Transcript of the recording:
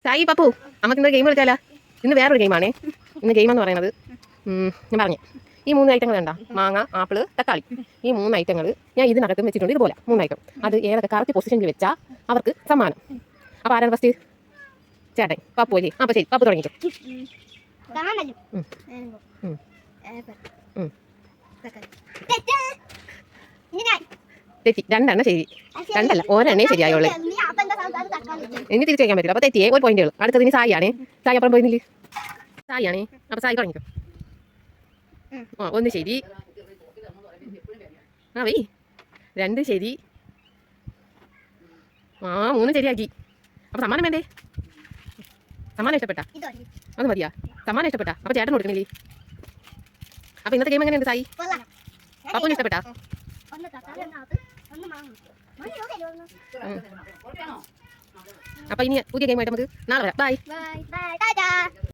സായി പപ്പു നമുക്ക് ഇന്ന് ഗെയിം കളിച്ചാലാ? ഇന്ന് വേറൊരു ഗെയിമാണേ. ഇന്ന് ഗെയിമെന്ന് പറയുന്നത് ഞാൻ പറഞ്ഞു ഈ 3 ഐറ്റങ്ങൾ വേണ്ട, മാങ്ങ, ആപ്പിള്, തക്കാളി. ഈ 3 ഐറ്റങ്ങൾ ഞാൻ ഇതിനകത്തും വെച്ചിട്ടുണ്ട്. ഇതുപോലെ 3 ഐറ്റം. അത് ഏതൊക്കെ കറക്റ്റ് പൊസിഷനിൽ വെച്ചാൽ അവർക്ക് സമ്മാനം. അപ്പോൾ ആരാണ് ഫസ്റ്റ്? ചേട്ടൻ പപ്പു അല്ലേ? അപ്പോൾ ശരി, പപ്പു തുടങ്ങിക്കോ. തെറ്റി. 2 എണ്ണം ശരി. 2 അല്ല, ഒരെണ്ണേ ശരിയായുള്ളൂ. ഇനി തിരിച്ചു വയ്ക്കാൻ പറ്റില്ല. അപ്പോൾ തെറ്റിയേ, ഒരു പോയിന്റുകൾ. അടുത്തത് ഇനി സായിയാണേ. സായി അപ്പുറം പോയിരുന്നില്ലേ? സായിയാണേ. അപ്പോൾ സായി തുടങ്ങിക്കോ. 1 ശരി. ആ വൈ 2 ശരി. 3 ശരിയാക്കി. അപ്പോൾ സമ്മാനം വേണ്ടേ? സമ്മാനം ഇഷ്ടപ്പെട്ടാ? അത് മതിയാ? സമ്മാനം ഇഷ്ടപ്പെട്ടാ? അപ്പോൾ ചേട്ടൻ കൊടുക്കണില്ലേ? അപ്പോൾ ഇന്നത്തെ ഗെയിം എങ്ങനെയുണ്ട് സായി? പപ്പുവിന് ഇഷ്ടപ്പെട്ടാ? അപ്പോൾ ഇനി പുതിയ ഗെയിമായിട്ട് നമുക്ക് നാളെ വരാം. ബൈ.